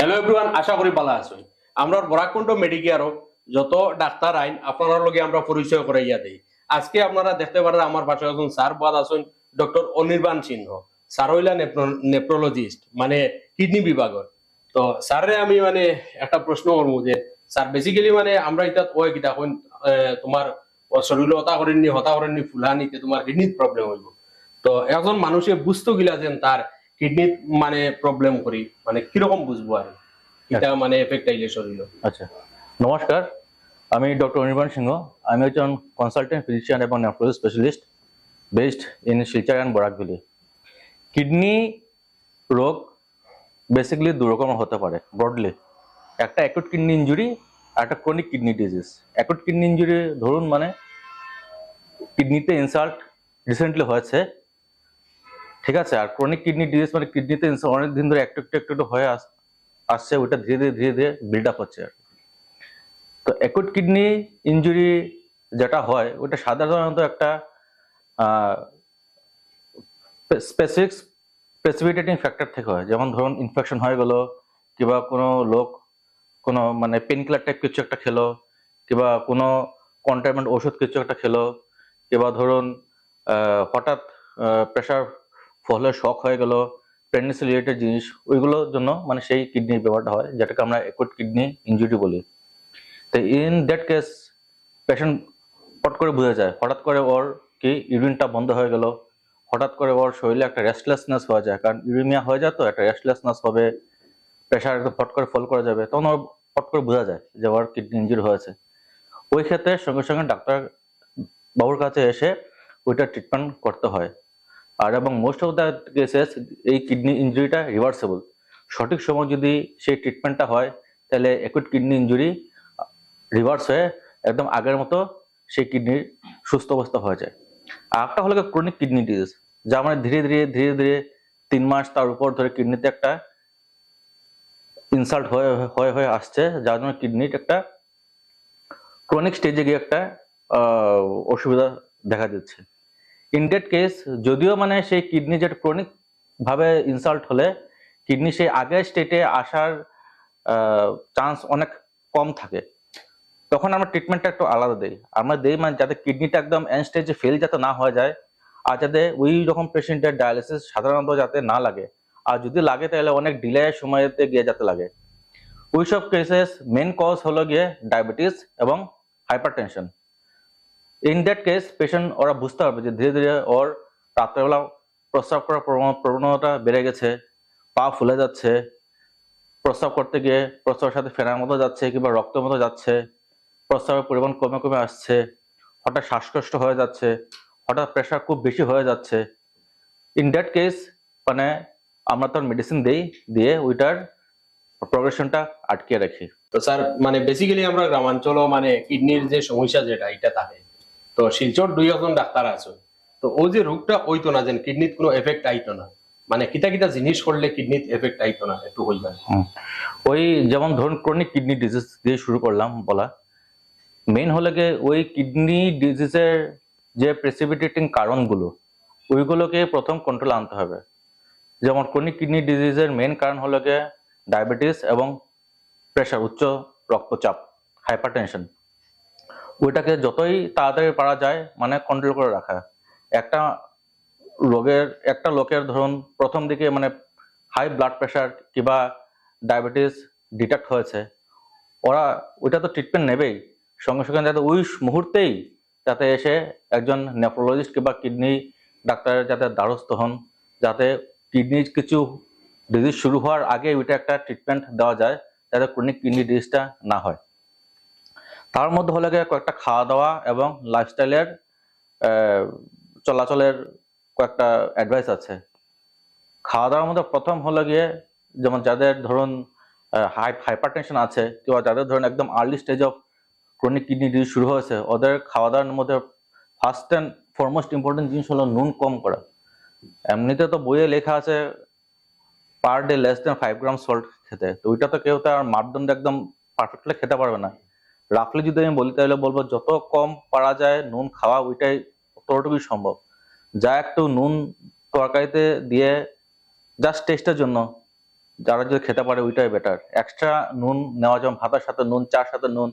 Hello everyone, আশা করি ভালো আছেন। আমরা বরাককুণ্ড মেডিকেয়ারও যত ডাক্তার আইন আপনার লগে আমরা পরিচয় করাইয়া দেই। আজকে আপনারা দেখতে পারেন আমার পাশে একজন স্যার বাদ আছেন, ডক্টর অনির্বাণ সিংহ। স্যার হইলা নেপ্রোলজিস্ট, মানে কিডনি বিভাগের। তো স্যারে আমি মানে একটা প্রশ্ন করবো যে স্যার বেসিক্যালি মানে আমরা এটা ওই কিতা কইন, তোমার শরীরে হতা করেননি ফুলানিতে তোমার কিডনির প্রবলেম হইব। তো একজন মানুষে বুঝতে গিলা যেন তার কিডনির মানে প্রবলেম করি, মানে কিরকম বুঝবো আর এটা মানে এফেক্ট আইলে শরীরে। আচ্ছা, নমস্কার। আমি ডক্টর অনির্বাণ সিংহ। আমি একজন কনসালটেন্ট ফিজিশিয়ান এবং nephrology specialist based in Silchar and Barak Valley. Kidney রোগ বেসিক্যালি দু রকমের হতে পারে ব্রডলি। একটা অ্যাকুট কিডনি ইনজুরি আর একটা chronic kidney disease. Acute kidney injury ধরুন মানে কিডনিতে ইনসাল্ট রিসেন্টলি হয়েছে, ঠিক আছে। আর ক্রনিক কিডনি ডিজিজ মানে কিডনিতে ইনসাল্ট অনেক দিন ধরে একটু একটু একটু একটু হয়ে আসছে, ওটা ধীরে ধীরে ধীরে ধীরে বিল্ড আপ হচ্ছে। তো অ্যাকুট কিডনি ইনজুরি যেটা হয় ওটা সাধারণত একটা স্পেসিফিক প্রেসিপিটেটিং ফ্যাক্টর থেকে হয়। যেমন ধরুন ইনফেকশন হয়ে গেল, কিংবা কোনো লোক কোনো মানে পেন কিলার টাইপ কিছু একটা খেলো, কিংবা কোনো কন্টাইনমেন্ট ওষুধ কিছু একটা খেলো, কিংবা ধরুন হঠাৎ প্রেশার ফলে শক হয়ে গেল, প্রেগনেন্সি রিলেটেড জিনিস, ওইগুলোর জন্য মানে সেই কিডনির ব্যাপারটা হয়, যেটাকে আমরা অ্যাকুট কিডনি ইনজুরি বলি। তো ইন দ্যাট কেস পেশেন্ট হঠাৎ করে বুঝে যায়, হঠাৎ করে ওর কি ইউরিনটা বন্ধ হয়ে গেল, হঠাৎ করে ওর শরীরে একটা রেস্টলেসনেস হয়ে যায়, কারণ ইউরিমিয়া হয়ে যায়, তো একটা রেস্টলেসনেস হবে, প্রেশার একদম ফট করে ফল করে যাবে, তখন ওর ফট করে বোঝা যায় যে ওর কিডনি ইনজুরি হয়েছে। ওই ক্ষেত্রে সঙ্গে সঙ্গে ডাক্তার বাবুর কাছে এসে ওইটা ট্রিটমেন্ট করতে হয়। আর এবং মোস্ট অফ দ্য কেসেস এই কিডনি ইনজুরিটা রিভার্সেবল। সঠিক সময় যদি সেই ট্রিটমেন্টটা হয় তাহলে অ্যাকুট কিডনি ইনজুরি রিভার্স হয়ে একদম আগের মতো সেই কিডনির সুস্থ অবস্থা হয়ে যায়। আর একটা হলো ক্রনিক কিডনি ডিজিজ, যা মানে ধীরে ধীরে ধীরে ধীরে 3 মাস তার উপর ধরে কিডনিতে একটা ইনসাল্ট হয়ে হয়ে হয়ে আসছে, যার জন্য কিডনির একটা ক্রনিক স্টেজে গিয়ে একটা অসুবিধা দেখা দিচ্ছে। ইন দ্যাট কেস যদিও মানে সেই কিডনি যেটা ক্রনিক ভাবে ইনসাল্ট হলে কিডনি সেই আগের স্টেটে আসার চান্স অনেক কম থাকে, তখন আমরা ট্রিটমেন্টটা একটু আলাদা দিই। আমরা দিই মানে যাতে কিডনিটা একদম এন্ড স্টেজে ফেল যাতে না হয়ে যায়, আর যাতে ওই রকম পেশেন্টের ডায়ালিসিস সাধারণত যাতে না লাগে, আর যদি লাগে তাহলে অনেক ডিলে সময়তে গিয়ে যাতে লাগে। ওইসব কেসেস মেন কজ হলো গিয়ে ডায়াবেটিস এবং hypertension. In that case patient ওরা বুঝতে পারবে যে ধীরে ধীরে ওর রাত্রেবেলা প্রস্রাব করার প্রবণতা বেড়ে গেছে, পা ফুলে যাচ্ছে, প্রস্রাব করতে গিয়ে প্রস্রাবের সাথে ফেনার মতো যাচ্ছে কিংবা রক্তের মতো যাচ্ছে, প্রস্রাবের পরিমাণ কমে কমে আসছে, হঠাৎ শ্বাসকষ্ট হয়ে যাচ্ছে, হঠাৎ প্রেশার খুব বেশি হয়ে যাচ্ছে। ইন দ্যাট কেস মানে আমরা তো মেডিসিন দিয়ে ওইটার প্রোগ্রেশনটা আটকে রাখি। তো স্যার মানে বেসিক্যালি আমরা গ্রামাঞ্চল মানে কিডনির যে সমস্যা যেটা এটা থাকে, তো শিলচর 2 জন ডাক্তার আছে। তো ওই যে রোগটা হইতো না, যেন কিডনিত কোনো এফেক্ট আইতো না, মানে কিতা কিতা জিনিস করলে কিডনিত এফেক্ট আইতো না একটু হইবেন। ওই যেমন ধরুন ক্রনিক কিডনি ডিজিজ দিয়ে শুরু করলাম বলা। মেইন হলো গিয়ে ওই কিডনি ডিজিজের যে প্রেসিপিটেটিং কারণগুলো, ওইগুলোকে প্রথম কন্ট্রোল আনতে হবে। যেমন ক্রনিক কিডনি ডিজিজের মেইন কারণ হলো গিয়ে ডায়াবেটিস এবং প্রেশার, উচ্চ রক্তচাপ, হাইপারটেনশন। ওইটাকে যতই তাড়াতাড়ি পারা যায় মানে কন্ট্রোল করে রাখা। একটা একটা লোকের ধরুন প্রথম দিকে মানে হাই ব্লাড প্রেশার কিংবা ডায়াবেটিস ডিটেক্ট হয়েছে, ওরা ওইটা তো ট্রিটমেন্ট নেবেই, সঙ্গে সঙ্গে যাতে ওই মুহূর্তেই যাতে এসে একজন নেফ্রোলজিস্ট কিংবা কিডনি ডাক্তারের যাতে দ্বারস্থ হন, যাতে কিডনির কিছু ডিজিজ শুরু হওয়ার আগে ওইটা একটা ট্রিটমেন্ট দেওয়া যায়, যাতে ক্রনিক কিডনি ডিজিজটা না হয়। তার মধ্যে হলো গিয়ে কয়েকটা খাওয়া দাওয়া এবং লাইফস্টাইলের চলাচলের কয়েকটা অ্যাডভাইস আছে। খাওয়া দাওয়ার মধ্যে প্রথম হলো গিয়ে যেমন যাদের ধরুন হাইপারটেনশন আছে কিংবা যাদের ধরুন একদম early stage of chronic kidney disease শুরু হয়েছে, ওদের খাওয়া দাওয়ার মধ্যে ফার্স্ট অ্যান্ড ফরমোস্ট ইম্পর্টেন্ট জিনিস হলো নুন কম করা। এমনিতে তো বইয়ে লেখা আছে পার ডে লেস দেন 5 গ্রাম সল্ট খেতে, তো ওইটা তো কেউ তার মাপদণ্ড একদম পারফেক্টলি খেতে পারবে না। রাফলি যদি আমি বলি তাহলে বলবো যত কম পারা যায় নুন খাওয়া, ওইটাই ততটুকুই সম্ভব। যা একটু নুন তরকারিতে দিয়ে জাস্ট টেস্টের জন্য যারা যদি খেতে পারে ওইটাই বেটার। এক্সট্রা নুন নেওয়া, যেমন ভাতের সাথে নুন, চার সাথে নুন,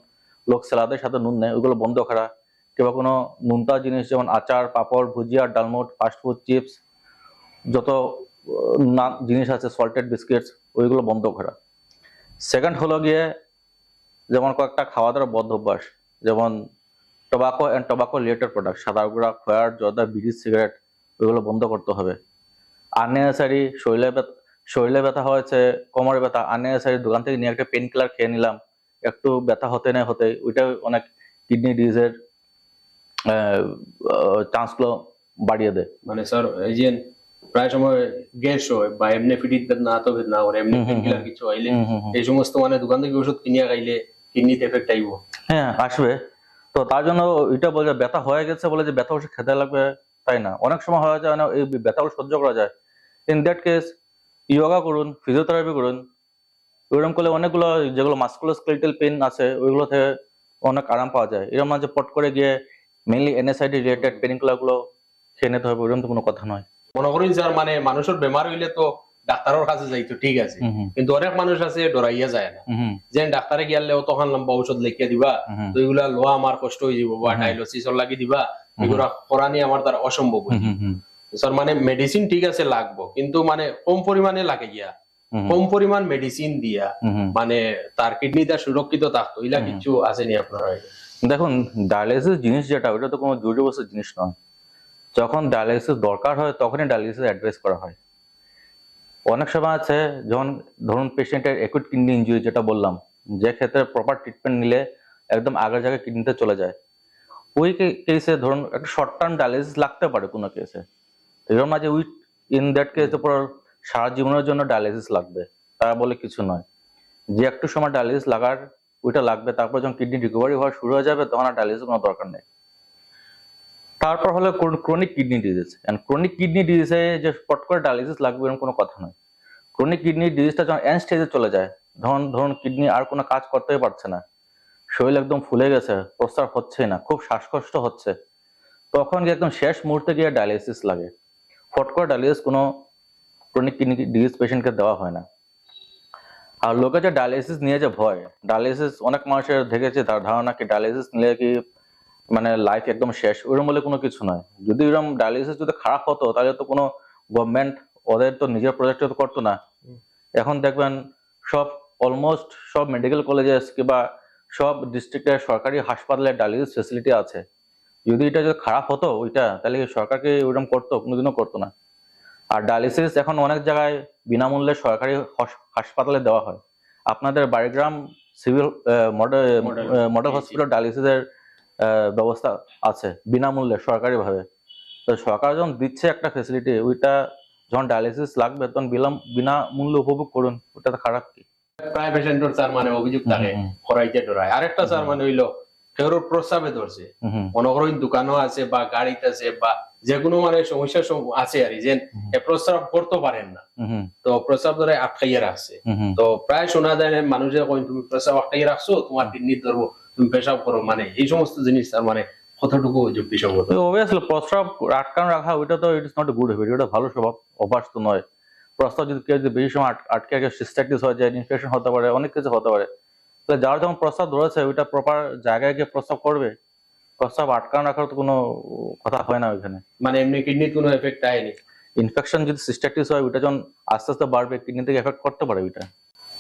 লোক স্যালাদের সাথে নুন নেয়, ওইগুলো বন্ধ করা। কিংবা কোনো নুনতা জিনিস যেমন আচার, পাপড়, ভুজিয়া, ডালমুট, ফাস্টফুড, চিপস, যত জিনিস আছে, সল্টেড বিস্কিটস, ওইগুলো বন্ধ করা। সেকেন্ড হলো গিয়ে যেমন কয়েকটা খাওয়া দাওয়ার বদ্ধ অভ্যাস, যেমন tobacco and tobacco related product, সাদা গুঁড়া, খয়ার, জর্দা, বিড়ি, সিগারেট, ওইগুলো বন্ধ করতে হবে। আননেসারি শরীরে ব্যথা হয়েছে, কোমরে ব্যথা, আননেসারি দোকান থেকে নিয়ে একটা পেন কিলার খেয়ে নিলাম, একটু ব্যথা হতে না হতে, ওইটা অনেক কিডনি ডিজিজের চান্সগুলো বাড়িয়ে দেয়। মানে স্যার এই যে প্রায় সময় গ্যাস হয় বা এমনি ফিটিট বেদনা তো বেদনা করে এমনি পেনকিলার কিছু হইলে এই সমস্ত মানে দোকান থেকে ওষুধ কিনিয়া খাইলে কিডনিতে এফেক্ট আইব। হ্যাঁ, আসবে। তো তার জন্য এটা বলে ব্যথা হয়ে গেছে বলে যে ব্যথা ওষুধ খেতে লাগবে তাই না, অনেক সময় হয়ে যায় না এই ব্যথাগুলো সহ্য করা যায়। ইন দ্যাট কেস ইয়োগা করুন, ফিজিওথেরাপি করুন, ওইরকম করলে অনেকগুলো যেগুলো মাস্কুলোস্কেলেটাল পেন আছে ওইগুলো থেকে অনেক আরাম পাওয়া যায়। এরকম না যে পট করে গিয়ে mainly NSAID related pain killer গুলো খেয়ে নিতে হবে, ওইরকম তো কোনো কথা নয়। মনে করেন স্যার মানে মানুষের বেমার হইলে তো ডাক্তারের কাছে যাইতো ঠিক আছে, কিন্তু অনেক মানুষ আছে ডরাইয়া যায় না, যে ডাক্তারে গিয়ালে তখন লম্বা ঔষধ লিখিয়ে দিবা, তো এগুলা লোয়া আমার কষ্ট হয়ে যাব বা ডায়ালিসিস লাগি দিবা, এগুলা করানি আমার দ্বারা অসম্ভব। স্যার মানে মেডিসিন ঠিক আছে লাগবো, কিন্তু মানে কম পরিমাণে লাগে গিয়া, কম পরিমাণ মেডিসিন দিয়া মানে তার কিডনিটা সুরক্ষিত থাকতো, এগুলা কিছু আসেনি আপনার? দেখুন, ডায়ালিসিস জিনিস যেটা, ওটা তো কোনো জরুরি জিনিস নয়। যখন ডায়ালিসিস দরকার হয় তখনই ডায়ালিসিস অ্যাডভাইস করা হয়। অনেক সময় আছে যখন ধরুন পেশেন্টের অ্যাকুট কিডনি ইনজুরি যেটা বললাম, যে ক্ষেত্রে প্রপার ট্রিটমেন্ট নিলে একদম আগের জায়গায় কিডনিতে চলে যায়, ওই কেসে ধরুন একটা শর্ট টার্ম ডায়ালিসিস লাগতে পারে কোনো কেসে। এরকম না যে উই ইন দ্যাট কেস পুরো সারা জীবনের জন্য ডায়ালিসিস লাগবে, তারা বলে কিছু নয়। যে একটু সময় ডায়ালিসিস লাগার ওইটা লাগবে, তারপর যখন কিডনি রিকভারি হওয়া শুরু হয়ে যাবে তখন আর ডায়ালিসিস কোনো দরকার নেই। তারপর হলো chronic kidney disease. Chronic kidney ডিজিজে যে পট করে ডায়ালিসিস লাগবে এরকম কোনো কথা নয়। ক্রনিক কিডনি ডিজিজটা যখন এন্ড স্টেজে চলে যায়, ধরুন কিডনি আর কোনো কাজ করতেই পারছে না, শরীর একদম ফুলে গেছে, প্রস্রাব হচ্ছে না, খুব শ্বাসকষ্ট হচ্ছে, তখন গিয়ে একদম শেষ মুহূর্তে গিয়ে ডায়ালিসিস লাগে। ফট করে ডায়ালিসিস কোনো ক্রনিক কিডনি ডিজিজ পেশেন্টকে দেওয়া হয় না। আর লোকে যে ডায়ালিসিস নিয়ে যে ভয়, ডায়ালিসিস অনেক মানুষের দেখেছে ধারণা কি ডায়ালিসিস নিলে কি মানে লাইফ একদম শেষ, ওইরকম বলে কোনো কিছু নয়। যদি এরকম ডায়ালিসিস যদি খারাপ হতো তাহলে তো কোনো গভর্নমেন্ট ওদের তো নিজের প্রজেক্ট তো করতো না। এখন দেখবেন অলমোস্ট সব মেডিকেল কলেজেস কিংবা সব ডিস্ট্রিক্টের সরকারি হাসপাতালে ডায়ালিসিস ফেসিলিটি আছে। যদি এটা যদি খারাপ হতো ওইটা, তাহলে সরকারকে ওইরকম করতো? কোনোদিনও করতো না। আর ডায়ালিসিস এখন অনেক জায়গায় বিনামূল্যে সরকারি হাসপাতালে দেওয়া হয়। আপনাদের বাড়িগ্রাম সিভিল মডেল হসপিটাল ডায়ালিসিসের ব্যবস্থা আছে বিনামূল্যে সরকারিভাবে। তো সরকার যখন দিচ্ছে একটা ফেসিলিটি, ওইটা যখন ডায়ালিসিস লাগবে তখন বিনামূল্যে উপভোগ করুন, ওটা তো খারাপ কি? প্রায় পেশেন্টর স্যার মানে অভিযোগ থাকে করাইতে ডরায়। আরেকটা স্যার মানে হইলো কেউর প্রস্রাবে ধরছে, মনে করেন দোকানও আছে বা গাড়িতে আছে বা যে কোনো মানে সমস্যা আছে আর যে প্রস্রাব করতে পারেন না, তো প্রস্রাব ধরে আটকাইয়া রাখছে। তো প্রায় শোনা যায় মানুষের কইন তুমি প্রস্রাব আটকাইয়া রাখছো, তোমার কিডনি ধরবো, তুমি পেশাব করো, মানে এই সমস্ত জিনিস স্যার মানে কতটুকু যুক্তিসঙ্গত? অবভিয়াসলি প্রস্রাব আটকানো রাখা ওইটা তো it is not a good habit, ওটা ভালো স্বভাব অভ্যাস তো নয়। প্রস্রাব যদি কেউ যদি বেশি সময় আটকে সিস্টাইটিস হয়ে যায়, ইনফেকশন হতে পারে, অনেক কিছু হতে পারে। তো যার যখন প্রস্রাব ধরেছে ওইটা প্রপার জায়গায় গিয়ে প্রস্রাব করবে, প্রস্রাব আটকানো রাখার তো কোনো কথা হয় না ওইখানে। মানে এমনি কিডনির কোনো এফেক্ট আয়নি। ইনফেকশন যদি সিস্টাইটিস হয় ওইটা যখন আস্তে আস্তে বাড়বে, কিডনি থেকে এফেক্ট করতে পারে ওইটা।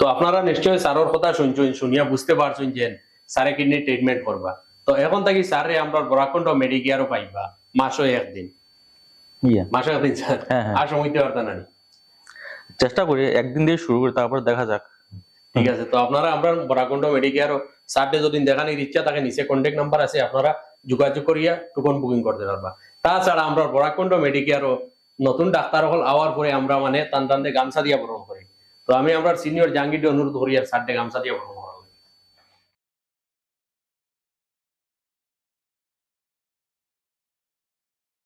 তো আপনারা নিশ্চয়ই স্যারের কথা শুনছেন, শুনিয়া বুঝতে পারছেন যে স্যারে কিডনি ট্রিটমেন্ট করবা। তো এখন থেকে স্যারে আমরা বরাকণ্ঠ মেডিকেয়ারও পাইবা মাসে একদিন, মাসে একদিন স্যার আর সময় দিতে পারতেন না? চেষ্টা করি একদিন দিয়ে শুরু করি, তারপর দেখা যাক। ঠিক আছে, তো আপনারা আমরা বরাকণ্ঠ মেডিকেয়ারও স্যারকে যদি দেখানোর ইচ্ছা থাকে নিচে কন্ট্যাক্ট নাম্বার আছে, আপনারা যোগাযোগ করিয়া টোকন বুকিং করতে পারবা। তাছাড়া আমরা বরাকণ্ঠ মেডিকেয়ারও নতুন ডাক্তার হল আওয়ার পরে আমরা মানে টান টান গামছা দিয়া বরণ করি। তো আমি আমরা সিনিয়র জাহাঙ্গীর অনুরোধ করি আর স্যারকে গামছা দিয়া বরণ